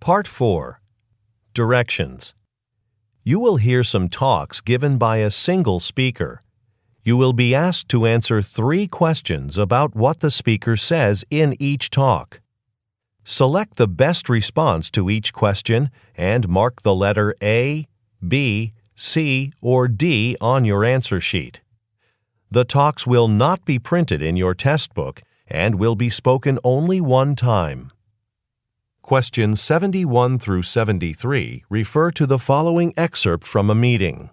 Part 4. Directions. You will hear some talks given by a single speaker. You will be asked to answer 3 questions about what the speaker says in each talk. Select the best response to each question and mark the letter A, B, C, or D on your answer sheet. The talks will not be printed in your test book and will be spoken only one time. Questions 71 through 73 refer to the following excerpt from a meeting.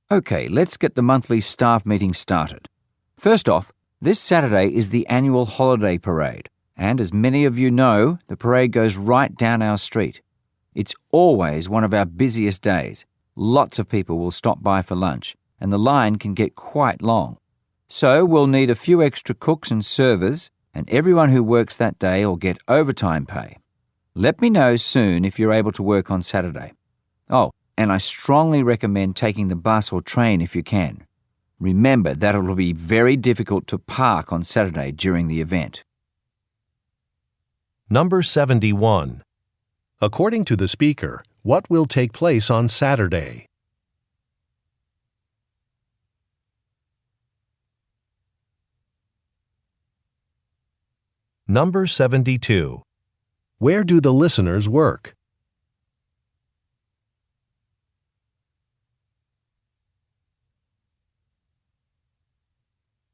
Okay, let's get the monthly staff meeting started. First off, this Saturday is the annual holiday parade, and as many of you know, the parade goes right down our street. It's always one of our busiest days. Lots of people will stop by for lunch, and the line can get quite long. So we'll need a few extra cooks and servers, and everyone who works that day will get overtime pay. Let me know soon if you're able to work on Saturday. Oh, and I strongly recommend taking the bus or train if you can. Remember that it will be very difficult to park on Saturday during the event. Number 71. According to the speaker, what will take place on Saturday? Number 72. Where do the listeners work?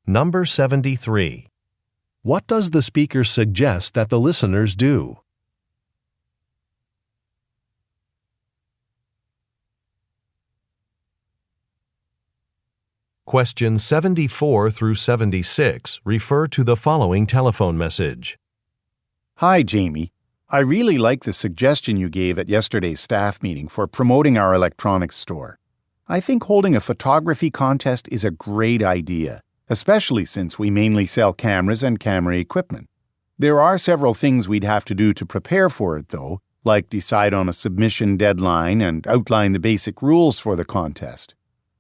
Number 73. What does the speaker suggest that the listeners do? Questions 74 through 76 refer to the following telephone message. Hi, Jamie. I really like the suggestion you gave at yesterday's staff meeting for promoting our electronics store. I think holding a photography contest is a great idea, especially since we mainly sell cameras and camera equipment. There are several things we'd have to do to prepare for it, though, like decide on a submission deadline and outline the basic rules for the contest.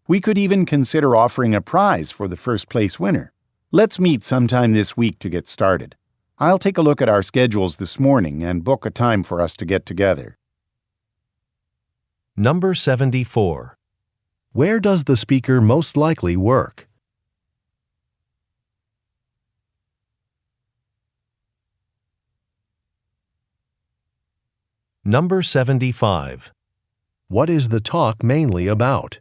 We could even consider offering a prize for the first place winner. Let's meet sometime this week to get started. I'll take a look at our schedules this morning and book a time for us to get together. Number 74. Where does the speaker most likely work? Number 75. What is the talk mainly about?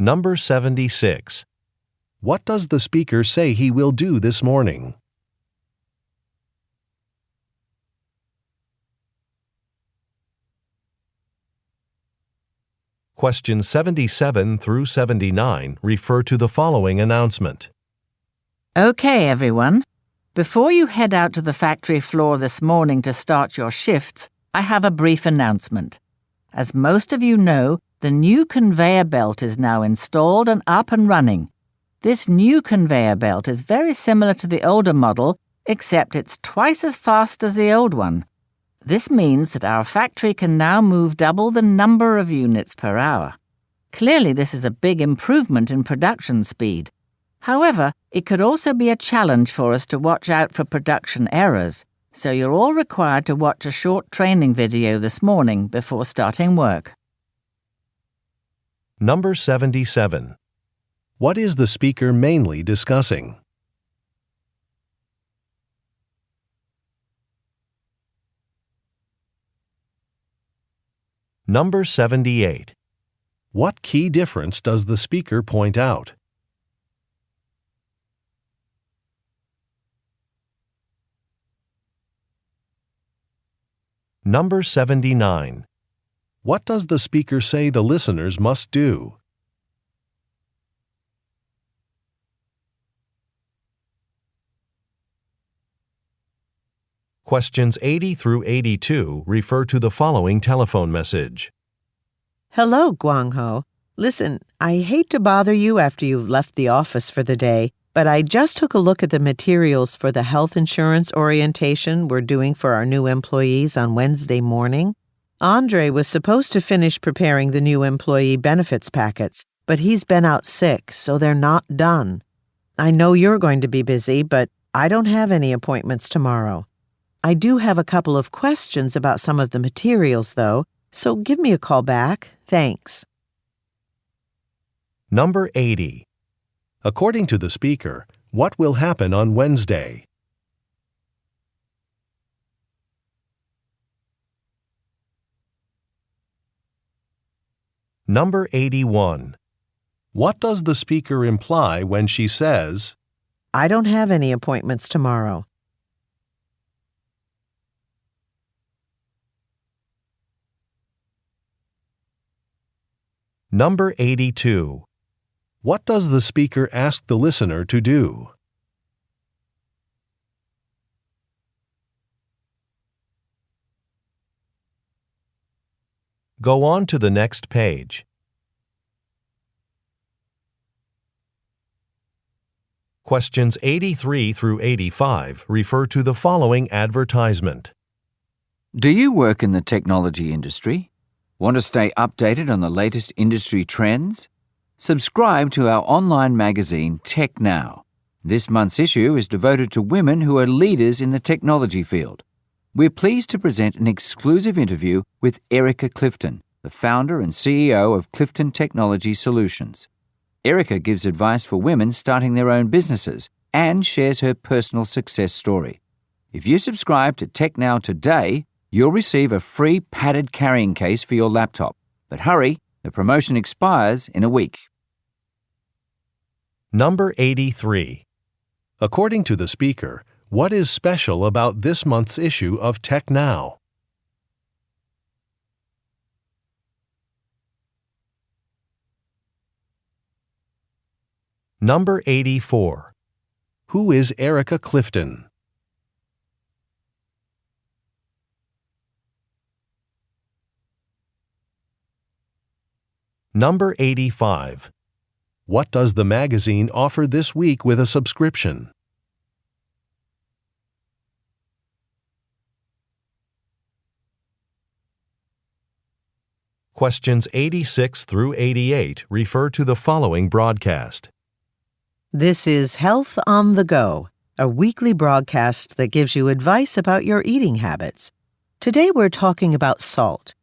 Number 76. What does the speaker say he will do this morning? Questions 77 through 79 refer to the following announcement. Okay, everyone. Before you head out to the factory floor this morning to start your shifts, I have a brief announcement. As most of you know, the new conveyor belt is now installed and up and running. This new conveyor belt is very similar to the older model, except it's twice as fast as the old one. This means that our factory can now move double the number of units per hour. Clearly, this is a big improvement in production speed. However, it could also be a challenge for us to watch out for production errors, so you're all required to watch a short training video this morning before starting work. Number 77. What is the speaker mainly discussing? Number 78. What key difference does the speaker point out? Number 79. What does the speaker say the listeners must do? Questions 80 through 82 refer to the following telephone message. Hello, Guang Ho. Listen, I hate to bother you after you've left the office for the day, but I just took a look at the materials for the health insurance orientation we're doing for our new employees on Wednesday morning. Andre was supposed to finish preparing the new employee benefits packets, but he's been out sick, so they're not done. I know you're going to be busy, but I don't have any appointments tomorrow. I do have a couple of questions about some of the materials, though, so give me a call back. Thanks. Number 80. According to the speaker, what will happen on Wednesday? Number 81. What does the speaker imply when she says, I don't have any appointments tomorrow? Number 82. What does the speaker ask the listener to do? Go on to the next page. Questions 83 through 85 refer to the following advertisement. Do you work in the technology industry? Want to stay updated on the latest industry trends? Subscribe to our online magazine, Tech Now. This month's issue is devoted to women who are leaders in the technology field. We're pleased to present an exclusive interview with Erica Clifton, the founder and CEO of Clifton Technology Solutions. Erica gives advice for women starting their own businesses and shares her personal success story. If you subscribe to Tech Now today, you'll receive a free padded carrying case for your laptop. But hurry, the promotion expires in a week. Number 83. According to the speaker, what is special about this month's issue of Tech Now? Number 84. Who is Erica Clifton? Number 85. What does the magazine offer this week with a subscription? Questions 86 through 88 refer to the following broadcast. This is Health on the Go, a weekly broadcast that gives you advice about your eating habits. Today we're talking about salt.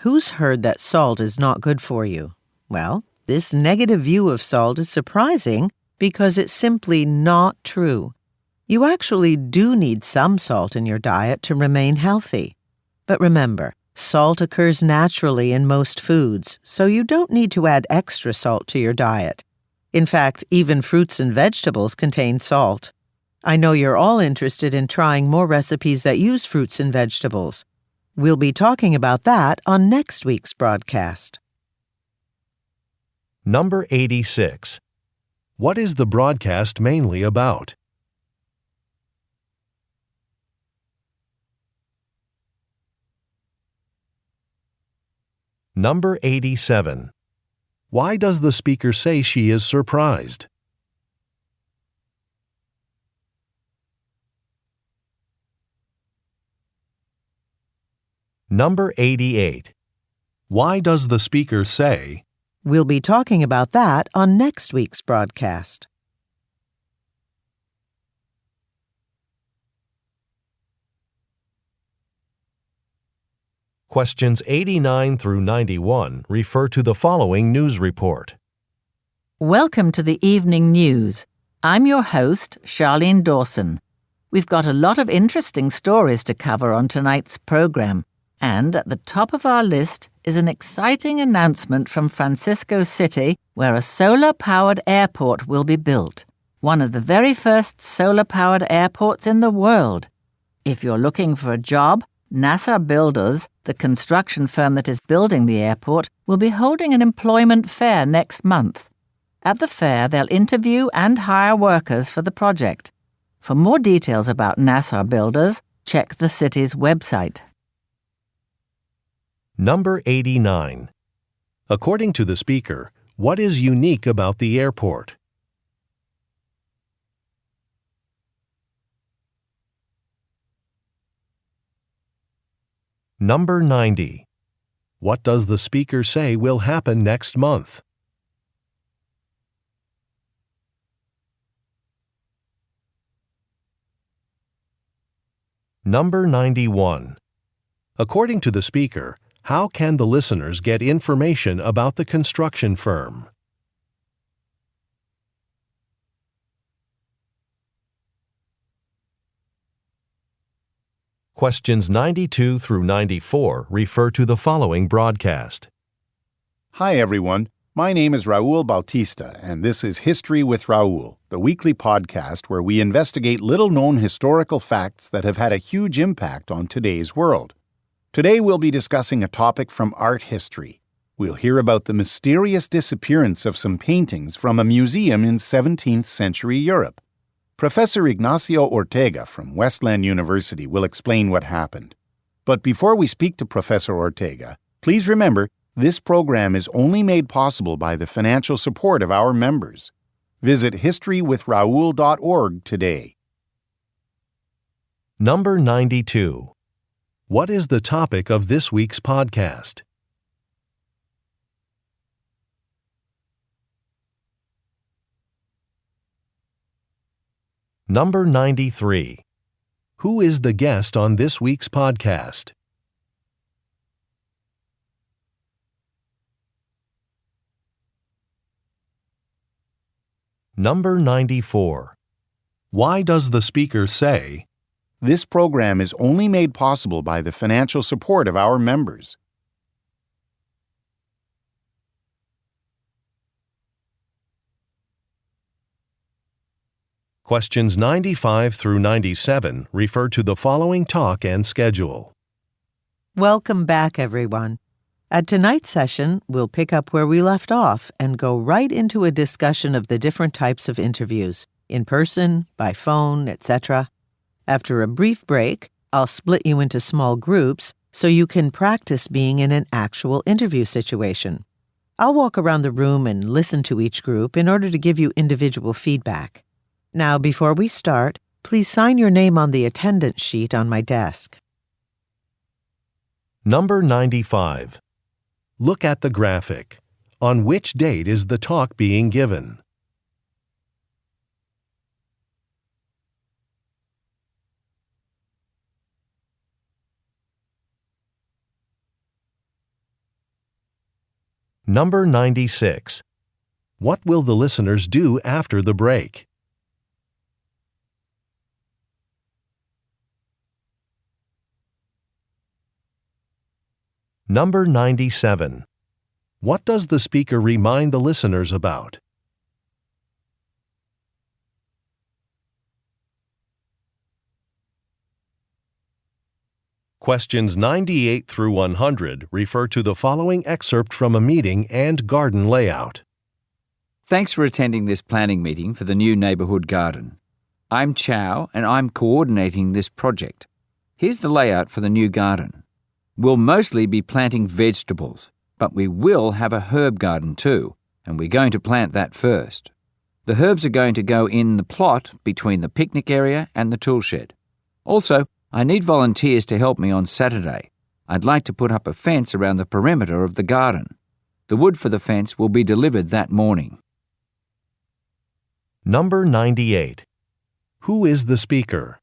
Who's heard that salt is not good for you? Well, this negative view of salt is surprising because it's simply not true. You actually do need some salt in your diet to remain healthy. But remember, salt occurs naturally in most foods, so you don't need to add extra salt to your diet. In fact, even fruits and vegetables contain salt. I know you're all interested in trying more recipes that use fruits and vegetables. We'll be talking about that on next week's broadcast. Number 86. What is the broadcast mainly about? Number 87. Why does the speaker say she is surprised? Number 88. Why does the speaker say, We'll be talking about that on next week's broadcast. Questions 89 through 91 refer to the following news report. Welcome to the Evening News. I'm your host, Charlene Dawson. We've got a lot of interesting stories to cover on tonight's program, and at the top of our list is an exciting announcement from Francisco City, where a solar-powered airport will be built, one of the very first solar-powered airports in the world. If you're looking for a job, NASA Builders, the construction firm that is building the airport, will be holding an employment fair next month. At the fair, they'll interview and hire workers for the project. For more details about NASA Builders, check the city's website. Number 89. According to the speaker, what is unique about the airport? Number 90. What does the speaker say will happen next month? Number 91. According to the speaker, how can the listeners get information about the construction firm? Questions 92 through 94 refer to the following broadcast. Hi, everyone. My name is Raul Bautista, and this is History with Raul, the weekly podcast where we investigate little-known historical facts that have had a huge impact on today's world. Today we'll be discussing a topic from art history. We'll hear about the mysterious disappearance of some paintings from a museum in 17th century Europe. Professor Ignacio Ortega from Westland University will explain what happened. But before we speak to Professor Ortega, please remember this program is only made possible by the financial support of our members. Visit historywithraul.org today. Number 92. What is the topic of this week's podcast? Number 93. Who is the guest on this week's podcast? Number 94. Why does the speaker say, This program is only made possible by the financial support of our members? Questions 95 through 97 refer to the following talk and schedule. Welcome back, everyone. At tonight's session, we'll pick up where we left off and go right into a discussion of the different types of interviews, in person, by phone, etc. After a brief break, I'll split you into small groups so you can practice being in an actual interview situation. I'll walk around the room and listen to each group in order to give you individual feedback. Now, before we start, please sign your name on the attendance sheet on my desk. Number 95. Look at the graphic. On which date is the talk being given? Number 96. What will the listeners do after the break? Number 97. What does the speaker remind the listeners about? Questions 98 through 100 refer to the following excerpt from a meeting and garden layout. Thanks for attending this planning meeting for the new neighbourhood garden. I'm Chow and I'm coordinating this project. Here's the layout for the new garden. We'll mostly be planting vegetables, but we will have a herb garden too, and we're going to plant that first. The herbs are going to go in the plot between the picnic area and the tool shed. Also, I need volunteers to help me on Saturday. I'd like to put up a fence around the perimeter of the garden. The wood for the fence will be delivered that morning. Number 98. Who is the speaker?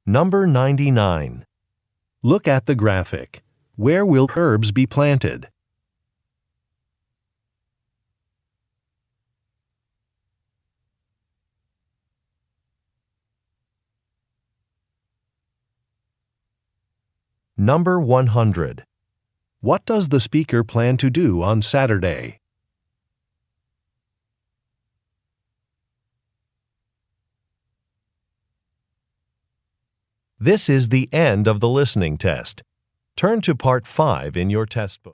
Number 99. Look at the graphic. Where will herbs be planted? Number 100. What does the speaker plan to do on Saturday? This is the end of the listening test. Turn to Part 5 in your test book.